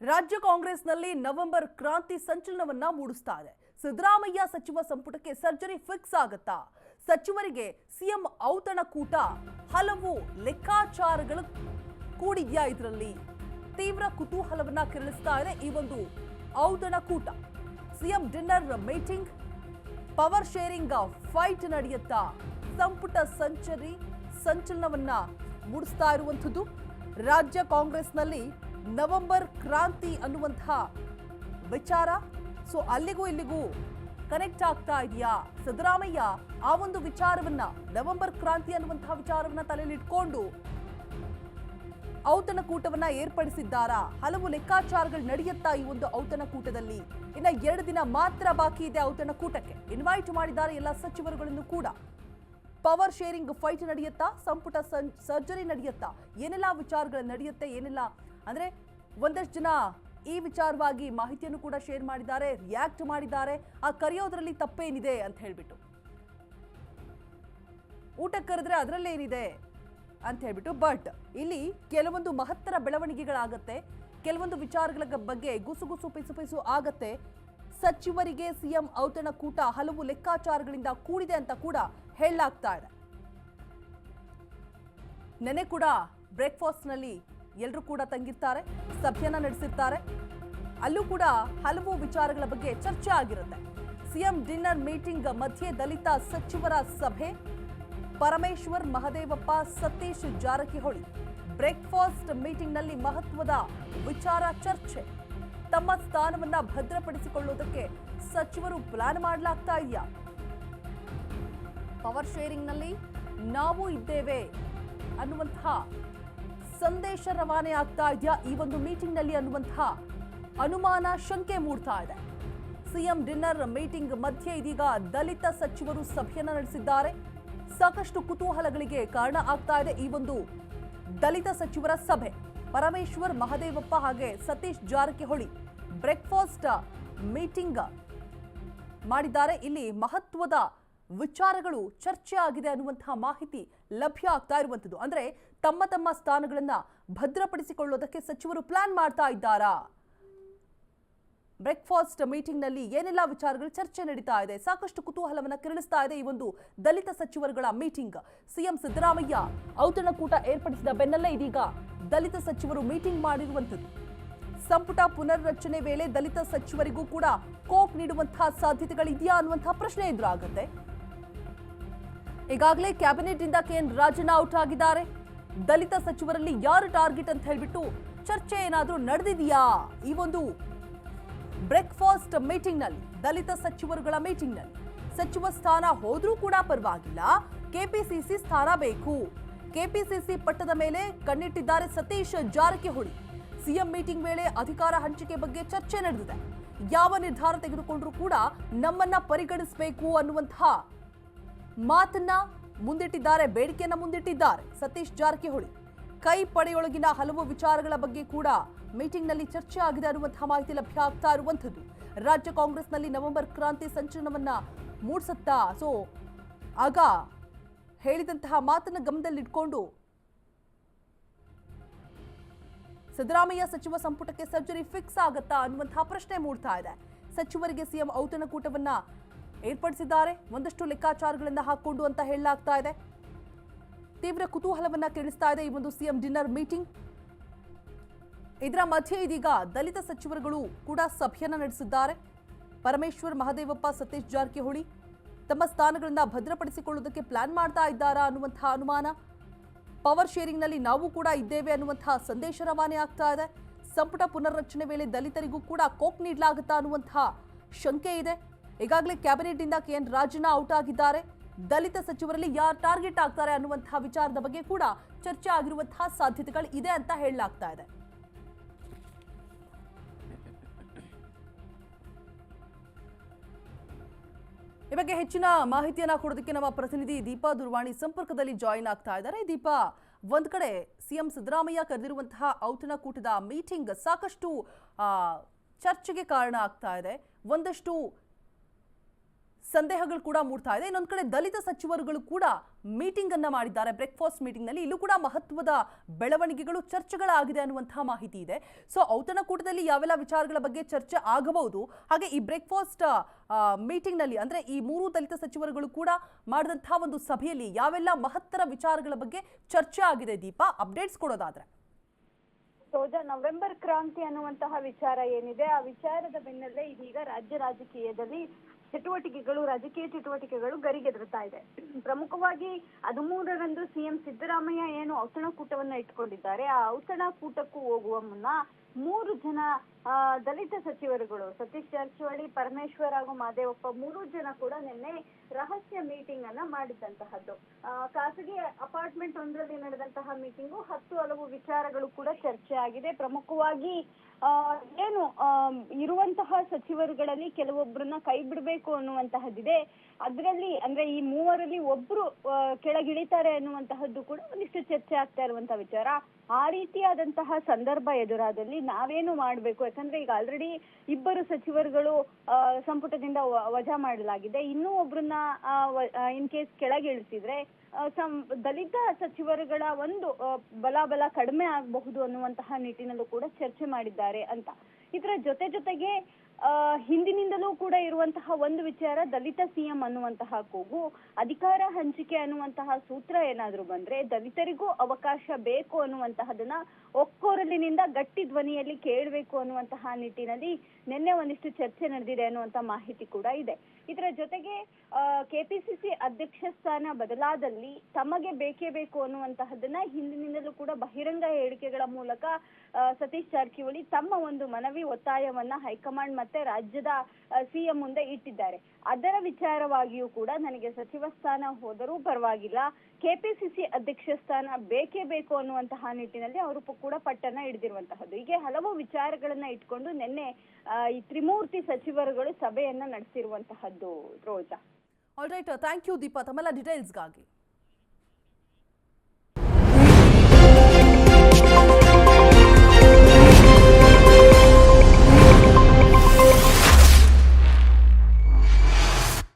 ರಾಜ್ಯ ಕಾಂಗ್ರೆಸ್ನಲ್ಲಿ ನವೆಂಬರ್ ಕ್ರಾಂತಿ ಸಂಚಲನವನ್ನ ಮೂಡಿಸ್ತಾ ಇದೆ. ಸಿದ್ದರಾಮಯ್ಯ ಸಚಿವ ಸಂಪುಟಕ್ಕೆ ಸರ್ಜರಿ ಫಿಕ್ಸ್ ಆಗುತ್ತಾ? ಸಚಿವರಿಗೆ ಸಿಎಂ ಔತಣಕೂಟ ಹಲವು ಲೆಕ್ಕಾಚಾರಗಳು ಕೂಡಿದ್ಯಾ? ಇದರಲ್ಲಿ ತೀವ್ರ ಕುತೂಹಲವನ್ನ ಕೆರಳಿಸ್ತಾ ಇದೆ ಈ ಒಂದು ಔತಣಕೂಟ. CM dinner meeting, power sharing fight ನಡೆಯುತ್ತಾ? ಸಂಪುಟ ಸಂಚಲನವನ್ನ ಮೂಡಿಸ್ತಾ ಇರುವಂಥದ್ದು. ರಾಜ್ಯ ಕಾಂಗ್ರೆಸ್ನಲ್ಲಿ ನವೆಂಬರ್ ಕ್ರಾಂತಿ ಅನ್ನುವಂತಹ ವಿಚಾರ ಅಲ್ಲಿಗೂ ಇಲ್ಲಿಗೂ ಕನೆಕ್ಟ್ ಆಗ್ತಾ ಇದೆಯಾ? ಸಿದ್ದರಾಮಯ್ಯ ಆ ಒಂದು ವಿಚಾರವನ್ನ, ನವೆಂಬರ್ ಕ್ರಾಂತಿ ಅನ್ನುವಂತಹ ವಿಚಾರವನ್ನ ತಲೆಯಲ್ಲಿ ಇಟ್ಕೊಂಡು ಔತಣಕೂಟವನ್ನ ಏರ್ಪಡಿಸಿದ್ದಾರಾ? ಹಲವು ಲೆಕ್ಕಾಚಾರಗಳು ನಡೆಯುತ್ತಾ ಈ ಒಂದು ಔತಣಕೂಟದಲ್ಲಿ? ಇನ್ನ 2 ದಿನ ಮಾತ್ರ ಬಾಕಿ ಇದೆ ಔತಣಕೂಟಕ್ಕೆ. ಇನ್ವೈಟ್ ಮಾಡಿದ್ದಾರೆ ಎಲ್ಲ ಸಚಿವರುಗಳನ್ನು ಕೂಡ. ಪವರ್ ಶೇರಿಂಗ್ ಫೈಟ್ ನಡೆಯುತ್ತಾ? ಸಂಪುಟ ಸರ್ಜರಿ ನಡೆಯುತ್ತಾ? ಏನೆಲ್ಲ ವಿಚಾರಗಳು ನಡೆಯುತ್ತೆ, ಏನೆಲ್ಲ ಅಂದ್ರೆ ಒಂದಷ್ಟು ಜನ ಈ ವಿಚಾರವಾಗಿ ಮಾಹಿತಿಯನ್ನು ಕೂಡ ಶೇರ್ ಮಾಡಿದ್ದಾರೆ, ರಿಯಾಕ್ಟ್ ಮಾಡಿದ್ದಾರೆ. ಆ ಕರೆಯೋದ್ರಲ್ಲಿ ತಪ್ಪೇನಿದೆ ಅಂತ ಹೇಳ್ಬಿಟ್ಟು, ಊಟಕ್ಕೆ ಕರೆದ್ರೆ ಅದರಲ್ಲೇನಿದೆ ಅಂತ ಹೇಳ್ಬಿಟ್ಟು. ಬಟ್ ಇಲ್ಲಿ ಕೆಲವೊಂದು ಮಹತ್ತರ ಬೆಳವಣಿಗೆಗಳಾಗತ್ತೆ, ಕೆಲವೊಂದು ವಿಚಾರಗಳ ಬಗ್ಗೆ ಗುಸುಗುಸು ಪಿಸುಪಿಸು ಆಗತ್ತೆ. ಸಚಿವರಿಗೆ ಸಿಎಂ ಔತಣಕೂಟ ಹಲವು ಲೆಕ್ಕಾಚಾರಗಳಿಂದ ಕೂಡಿದೆ ಅಂತ ಕೂಡ ಹೇಳಲಾಗ್ತಾ ಇದೆ. ನೆನೆ ಕೂಡ ಬ್ರೇಕ್ಫಾಸ್ಟ್ ನಲ್ಲಿ ಎಲ್ಲರೂ ಕೂಡ ತಂಗಿರ್ತಾರೆ, ಸಭೆಯನ್ನ ನಡೆಸಿರ್ತಾರೆ. ಅಲ್ಲೂ ಕೂಡ ಹಲವು ವಿಚಾರಗಳ ಬಗ್ಗೆ ಚರ್ಚೆ ಆಗಿರುತ್ತೆ. ಸಿಎಂ ಡಿನ್ನರ್ ಮೀಟಿಂಗ್ ಮಧ್ಯೆ ದಲಿತ ಸಚಿವರ ಸಭೆ, ಪರಮೇಶ್ವರ್, ಮಹದೇವಪ್ಪ, ಸತೀಶ್ ಜಾರಕಿಹೊಳಿ. ಬ್ರೇಕ್ಫಾಸ್ಟ್ ಮೀಟಿಂಗ್ ನಲ್ಲಿ ಮಹತ್ವದ ವಿಚಾರ ಚರ್ಚೆ. ತಮ್ಮ ಸ್ಥಾನವನ್ನ ಭದ್ರಪಡಿಸಿಕೊಳ್ಳುವುದಕ್ಕೆ ಸಚಿವರು ಪ್ಲಾನ್ ಮಾಡಲಾಗ್ತಾ ಇದೆಯಾ? ಪವರ್ ಶೇರಿಂಗ್ ನಲ್ಲಿ ನಾವು ಇದ್ದೇವೆ ಅನ್ನುವಂತಹ ಸಂದೇಶ ರವಾನೆ ಆಗ್ತಾ ಇದೆಯಾ ಈ ಒಂದು ಮೀಟಿಂಗ್ ನಲ್ಲಿ ಅನ್ನುವಂತಹ ಅನುಮಾನ, ಶಂಕೆ ಮೂಡ್ತಾ ಇದೆ. ಸಿಎಂ ಡಿನ್ನರ್ ಮೀಟಿಂಗ್ ಮಧ್ಯೆ ಇದೀಗ ದಲಿತ ಸಚಿವರು ಸಭೆಯನ್ನ ನಡೆಸಿದ್ದಾರೆ. ಸಾಕಷ್ಟು ಕುತೂಹಲಗಳಿಗೆ ಕಾರಣ ಆಗ್ತಾ ಇದೆ ಈ ಒಂದು ದಲಿತ ಸಚಿವರ ಸಭೆ. ಪರಮೇಶ್ವರ್, ಮಹದೇವಪ್ಪ ಹಾಗೆ ಸತೀಶ್ ಜಾರಕಿಹೊಳಿ ಬ್ರೇಕ್ಫಾಸ್ಟ್ ಮೀಟಿಂಗ್ ಮಾಡಿದ್ದಾರೆ. ಇಲ್ಲಿ ಮಹತ್ವದ ವಿಚಾರಗಳು ಚರ್ಚೆ ಆಗಿದೆ ಅನ್ನುವಂತಹ ಮಾಹಿತಿ ಲಭ್ಯ ಆಗ್ತಾ ಇರುವಂಥದ್ದು. ಅಂದ್ರೆ ತಮ್ಮ ತಮ್ಮ ಸ್ಥಾನಗಳನ್ನ ಭದ್ರಪಡಿಸಿಕೊಳ್ಳೋದಕ್ಕೆ ಸಚಿವರು ಪ್ಲಾನ್ ಮಾಡ್ತಾ ಇದ್ದಾರಾ? ಬ್ರೇಕ್ಫಾಸ್ಟ್ ಮೀಟಿಂಗ್ ನಲ್ಲಿ ಏನೆಲ್ಲ ವಿಚಾರಗಳು ಚರ್ಚೆ ನಡೀತಾ ಇದೆ? ಸಾಕಷ್ಟು ಕುತೂಹಲವನ್ನ ಕೆರಳಿಸ್ತಾ ಇದೆ ಈ ಒಂದು ದಲಿತ ಸಚಿವರುಗಳ ಮೀಟಿಂಗ್. ಸಿಎಂ ಸಿದ್ದರಾಮಯ್ಯ ಔತಣಕೂಟ ಏರ್ಪಡಿಸಿದ ಬೆನ್ನಲ್ಲೇ ಇದೀಗ ದಲಿತ ಸಚಿವರು ಮೀಟಿಂಗ್ ಮಾಡಿರುವಂಥದ್ದು. ಸಂಪುಟ ಪುನರ್ರಚನೆ ವೇಳೆ ದಲಿತ ಸಚಿವರಿಗೂ ಕೂಡ ಕೋಕ್ ನೀಡುವಂತಹ ಸಾಧ್ಯತೆಗಳಿದೆಯಾ ಅನ್ನುವಂತಹ ಪ್ರಶ್ನೆ ಎದುರಾಗುತ್ತೆ. ಈಗಾಗಲೇ ಕ್ಯಾಬಿನೆಟ್ ಇಂದ ಕೆಎನ್ ರಾಜಣ್ಣ ಔಟ್ ಆಗಿದ್ದಾರೆ. ದಲಿತ ಸಚಿವರಲ್ಲಿ ಯಾರು ಟಾರ್ಗೆಟ್ ಅಂತ ಹೇಳ್ಬಿಟ್ಟು ಚರ್ಚೆ ಏನಾದ್ರೂ ನಡೆದಿದೆಯಾ? ಈ ಒಂದು ಬ್ರೇಕ್ಫಾಸ್ಟ್ ಮೀಟಿಂಗ್ ನಲ್ಲಿ, ದಲಿತ ಸಚಿವರುಗಳ ಮೀಟಿಂಗ್ ನಲ್ಲಿ ಸಚಿವ ಸ್ಥಾನ ಹೋದ್ರೂ ಕೂಡ ಪರವಾಗಿಲ್ಲ, ಕೆಪಿಸಿಸಿ ಸ್ಥಾನ ಬೇಕು. ಕೆಪಿಸಿಸಿ ಪಟ್ಟದ ಮೇಲೆ ಕಣ್ಣಿಟ್ಟಿದ್ದಾರೆ ಸತೀಶ್ ಜಾರಕಿಹೊಳಿ. ಸಿಎಂ ಮೀಟಿಂಗ್ ವೇಳೆ ಅಧಿಕಾರ ಹಂಚಿಕೆ ಬಗ್ಗೆ ಚರ್ಚೆ ನಡೆದಿದೆ. ಯಾವ ನಿರ್ಧಾರ ತೆಗೆದುಕೊಂಡ್ರೂ ಕೂಡ ನಮ್ಮನ್ನ ಪರಿಗಣಿಸಬೇಕು ಅನ್ನುವಂತಹ ಮಾತನ್ನ ಮುಂದಿಟ್ಟಿದ್ದಾರೆ, ಬೇಡಿಕೆಯನ್ನ ಮುಂದಿಟ್ಟಿದ್ದಾರೆ ಸತೀಶ್ ಜಾರಕಿಹೊಳಿ. ಕೈ ಪಡೆಯೊಳಗಿನ ಹಲವು ವಿಚಾರಗಳ ಬಗ್ಗೆ ಕೂಡ ಮೀಟಿಂಗ್ ನಲ್ಲಿ ಚರ್ಚೆ ಆಗಿದೆ ಅನ್ನುವಂತಹ ಮಾಹಿತಿ ಲಭ್ಯ ಆಗ್ತಾ ಇರುವಂಥದ್ದು. ರಾಜ್ಯ ಕಾಂಗ್ರೆಸ್ನಲ್ಲಿ ನವೆಂಬರ್ ಕ್ರಾಂತಿ ಸಂಚಲನವನ್ನ ಮೂಡಿಸುತ್ತಾ? ಆಗ ಹೇಳಿದಂತಹ ಮಾತನ್ನ ಗಮನದಲ್ಲಿಟ್ಕೊಂಡು ಸಿದ್ದರಾಮಯ್ಯ ಸಚಿವ ಸಂಪುಟಕ್ಕೆ ಸರ್ಜರಿ ಫಿಕ್ಸ್ ಆಗುತ್ತಾ ಅನ್ನುವಂತಹ ಪ್ರಶ್ನೆ ಮೂಡ್ತಾ ಇದೆ. ಸಚಿವರಿಗೆ ಸಿಎಂ ಔತಣಕೂಟವನ್ನ ಏರ್ಪಡಿಸಿದ್ದಾರೆ, ಒಂದಷ್ಟು ಲೆಕ್ಕಾಚಾರಗಳನ್ನ ಹಾಕೊಂಡು ಅಂತ ಹೇಳಲಾಗ್ತಾ ಇದೆ. ತೀವ್ರ ಕುತೂಹಲವನ್ನ ಕೆರಳಿಸ್ತಾ ಇದೆ ಈ ಒಂದು ಸಿಎಂ ಡಿನ್ನರ್ ಮೀಟಿಂಗ್. ಇದರ ಮಧ್ಯೆ ಇದೀಗ ದಲಿತ ಸಚಿವರುಗಳು ಕೂಡ ಸಭೆಯನ್ನ ನಡೆಸಿದ್ದಾರೆ. ಪರಮೇಶ್ವರ್, ಮಹದೇವಪ್ಪ, ಸತೀಶ್ ಜಾರಕಿಹೊಳಿ ತಮ್ಮ ಸ್ಥಾನಗಳನ್ನ ಭದ್ರಪಡಿಸಿಕೊಳ್ಳುವುದಕ್ಕೆ ಪ್ಲಾನ್ ಮಾಡ್ತಾ ಇದ್ದಾರಾ ಅನ್ನುವಂತಹ ಅನುಮಾನ. ಪವರ್ ಶೇರಿಂಗ್ ನಲ್ಲಿ ನಾವು ಕೂಡ ಇದ್ದೇವೆ ಅನ್ನುವಂತಹ ಸಂದೇಶ ರವಾನೆ ಆಗ್ತಾ ಇದೆ. ಸಂಪುಟ ಪುನರ್ರಚನೆ ವೇಳೆ ದಲಿತರಿಗೂ ಕೂಡ ಕೋಕ್ ನೀಡಲಾಗುತ್ತಾ ಅನ್ನುವಂತಹ ಶಂಕೆ ಇದೆ. ಈಗಾಗಲೇ ಕ್ಯಾಬಿನೆಟ್ ಇಂದ ಕೆಎನ್ ರಾಜಣ್ಣ ಔಟ್ ಆಗಿದ್ದಾರೆ. ದಲಿತ ಸಚಿವರಲ್ಲಿ ಯಾರು ಟಾರ್ಗೆಟ್ ಆಗ್ತಾರೆ ಅನ್ನುವಂತಹ ವಿಚಾರದ ಬಗ್ಗೆ ಕೂಡ ಚರ್ಚೆ ಆಗಿರುವಂತಹ ಸಾಧ್ಯತೆಗಳು ಇದೆ ಅಂತ ಹೇಳಲಾಗ್ತಾ ಇದೆ. ಈ ಬಗ್ಗೆ ಹೆಚ್ಚಿನ ಮಾಹಿತಿಯನ್ನ ಕೊಡೋದಕ್ಕೆ ನಮ್ಮ ಪ್ರತಿನಿಧಿ ದೀಪಾ ದುರ್ವಾಣಿ ಸಂಪರ್ಕದಲ್ಲಿ ಜಾಯಿನ್ ಆಗ್ತಾ ಇದ್ದಾರೆ. ದೀಪಾ, ಒಂದ್ ಕಡೆ ಸಿಎಂ ಸಿದ್ದರಾಮಯ್ಯ ಕರೆದಿರುವಂತಹ ಔತಣಕೂಟದ ಮೀಟಿಂಗ್ ಸಾಕಷ್ಟು ಚರ್ಚೆಗೆ ಕಾರಣ ಆಗ್ತಾ ಇದೆ. ಒಂದಷ್ಟು ಸಂದೇಹಗಳು ಕೂಡ ಮೂಡ್ತಾ ಇದೆ. ಇನ್ನೊಂದು ಕಡೆ ದಲಿತ ಸಚಿವರುಗಳು ಕೂಡ ಮೀಟಿಂಗ್ ಅನ್ನ ಮಾಡಿದ್ದಾರೆ. ಬ್ರೇಕ್ಫಾಸ್ಟ್ ಮೀಟಿಂಗ್ ನಲ್ಲಿ ಇಲ್ಲೂ ಕೂಡ ಮಹತ್ವದ ಬೆಳವಣಿಗೆಗಳು ಚರ್ಚೆಗಳಾಗಿದೆ ಅನ್ನುವಂತಹ ಮಾಹಿತಿ ಇದೆ. ಸೊ ಔತಣಕೂಟದಲ್ಲಿ ಯಾವೆಲ್ಲ ವಿಚಾರಗಳ ಬಗ್ಗೆ ಚರ್ಚೆ ಆಗಬಹುದು, ಹಾಗೆ ಈ ಬ್ರೇಕ್ಫಾಸ್ಟ್ ಮೀಟಿಂಗ್ ನಲ್ಲಿ ಅಂದ್ರೆ ಈ ಮೂರು ದಲಿತ ಸಚಿವರುಗಳು ಕೂಡ ಮಾಡಿದಂತಹ ಒಂದು ಸಭೆಯಲ್ಲಿ ಯಾವೆಲ್ಲ ಮಹತ್ತರ ವಿಚಾರಗಳ ಬಗ್ಗೆ ಚರ್ಚೆ ಆಗಿದೆ ದೀಪಾ, ಅಪ್ಡೇಟ್ಸ್ ಕೊಡೋದಾದ್ರೆ? ಸೋಜಾ, ನವೆಂಬರ್ ಕ್ರಾಂತಿ ಅನ್ನುವಂತಹ ವಿಚಾರ ಏನಿದೆ, ಆ ವಿಚಾರದ ಬೆನ್ನಲ್ಲೇ ಇದೀಗ ರಾಜ್ಯ ರಾಜಕೀಯದಲ್ಲಿ ರಾಜಕೀಯ ಚಟುವಟಿಕೆಗಳು ಗರಿಗೆದರುತ್ತಾ ಇದೆ. ಪ್ರಮುಖವಾಗಿ 13ರಂದು ಸಿಎಂ ಸಿದ್ದರಾಮಯ್ಯ ಏನು ಔತಣಕೂಟವನ್ನ ಇಟ್ಕೊಂಡಿದ್ದಾರೆ, ಆ ಔತಣಕೂಟಕ್ಕೂ ಹೋಗುವ ಮುನ್ನ 3 ಜನ ದಲಿತ ಸಚಿವರುಗಳು ಸತೀಶ್ ಜಾರಕಿಹೊಳಿ, ಪರಮೇಶ್ವರ್ ಹಾಗೂ ಮಹದೇವಪ್ಪ 3 ಜನ ಕೂಡ ನಿನ್ನೆ ರಹಸ್ಯ ಮೀಟಿಂಗ್ ಅನ್ನ ಮಾಡಿದಂತಹದ್ದು. ಖಾಸಗಿ ಅಪಾರ್ಟ್ಮೆಂಟ್ ಒಂದರಲ್ಲಿ ನಡೆದಂತಹ ಮೀಟಿಂಗು 10 ಹಲವು ವಿಚಾರಗಳು ಕೂಡ ಚರ್ಚೆ ಆಗಿದೆ. ಪ್ರಮುಖವಾಗಿ ಏನು ಇರುವಂತಹ ಸಚಿವರುಗಳಲ್ಲಿ ಕೆಲವೊಬ್ಬರನ್ನ ಕೈ ಬಿಡಬೇಕು ಅನ್ನುವಂತಹದ್ದಿದೆ. ಅದರಲ್ಲಿ ಅಂದ್ರೆ ಈ 3ರಲ್ಲಿ ಒಬ್ರು ಕೆಳಗಿಳಿತಾರೆ ಅನ್ನುವಂತಹದ್ದು ಕೂಡ ಒಂದಿಷ್ಟು ಚರ್ಚೆ ಆಗ್ತಾ ಇರುವಂತಹ ವಿಚಾರ. ಆ ರೀತಿಯಾದಂತಹ ಸಂದರ್ಭ ಎದುರಾದಲ್ಲಿ ನಾವೇನು ಮಾಡ್ಬೇಕು, ಯಾಕಂದ್ರೆ ಈಗ ಆಲ್ರೆಡಿ 2 ಸಚಿವರುಗಳು ಸಂಪುಟದಿಂದ ವಜಾ ಮಾಡಲಾಗಿದೆ. ಇನ್ನೂ ಒಬ್ರನ್ನ ಇನ್ ಕೇಸ್ ಕೆಳಗಿಳಿಸಿದ್ರೆ ದಲಿತ ಸಚಿವರುಗಳ ಒಂದು ಬಲ ಕಡಿಮೆ ಆಗಬಹುದು ಅನ್ನುವಂತಹ ನಿಟ್ಟಿನಲ್ಲೂ ಕೂಡ ಚರ್ಚೆ ಮಾಡಿದ್ದಾರೆ ಅಂತ. ಇದರ ಜೊತೆಗೆ ಹಿಂದಿನಿಂದಲೂ ಕೂಡ ಇರುವಂತಹ ಒಂದು ವಿಚಾರ ದಲಿತ ಸಿಎಂ ಅನ್ನುವಂತಹ ಕೂಗು, ಅಧಿಕಾರ ಹಂಚಿಕೆ ಅನ್ನುವಂತಹ ಸೂತ್ರ ಏನಾದ್ರೂ ಬಂದ್ರೆ ದಲಿತರಿಗೂ ಅವಕಾಶ ಬೇಕು ಅನ್ನುವಂತಹದನ್ನ ಒಕ್ಕೊರಲಿನಿಂದ ಗಟ್ಟಿ ಧ್ವನಿಯಲ್ಲಿ ಕೇಳಬೇಕು ಅನ್ನುವಂತಹ ನಿಟ್ಟಿನಲ್ಲಿ ನಿನ್ನೆ ಒಂದಿಷ್ಟು ಚರ್ಚೆ ನಡೆದಿದೆ ಅನ್ನುವಂತ ಮಾಹಿತಿ ಕೂಡ ಇದೆ. ಇದರ ಜೊತೆಗೆ ಕೆಪಿಸಿಸಿ ಅಧ್ಯಕ್ಷ ಸ್ಥಾನ ಬದಲಾದಲ್ಲಿ ತಮಗೆ ಬೇಕೇ ಬೇಕು ಅನ್ನುವಂತಹದನ್ನ ಹಿಂದಿನಿಂದಲೂ ಕೂಡ ಬಹಿರಂಗ ಹೇಳಿಕೆಗಳ ಮೂಲಕ ಸತೀಶ್ ಜಾರಕಿಹೊಳಿ ತಮ್ಮ ಒಂದು ಮನವಿ ಒತ್ತಾಯವನ್ನ ಹೈಕಮಾಂಡ್ ಮತ್ತೆ ರಾಜ್ಯದ ಸಿಎಂ ಮುಂದೆ ಇಟ್ಟಿದ್ದಾರೆ. ಅದರ ವಿಚಾರವಾಗಿಯೂ ಕೂಡ ನನಗೆ ಸಚಿವ ಸ್ಥಾನ ಹೋದರೂ ಪರವಾಗಿಲ್ಲ, ಕೆಪಿಸಿಸಿ ಅಧ್ಯಕ್ಷ ಸ್ಥಾನ ಬೇಕೇ ಬೇಕು ಅನ್ನುವಂತಹ ನಿಟ್ಟಿನಲ್ಲಿ ಅವರು ಕೂಡ ಪಟ್ಟನ್ನ ಹಿಡಿದಿರುವಂತಹದ್ದು. ಹೀಗೆ ಹಲವು ವಿಚಾರಗಳನ್ನ ಇಟ್ಕೊಂಡು ನಿನ್ನೆ ಈ ತ್ರಿಮೂರ್ತಿ ಸಚಿವರುಗಳು ಸಭೆಯನ್ನ ನಡೆಸಿರುವಂತಹದ್ದು. Roja, all right, thank you Deepa ತಮ್ಮೆಲ್ಲ ಡೀಟೇಲ್ಸ್ಗಾಗಿ.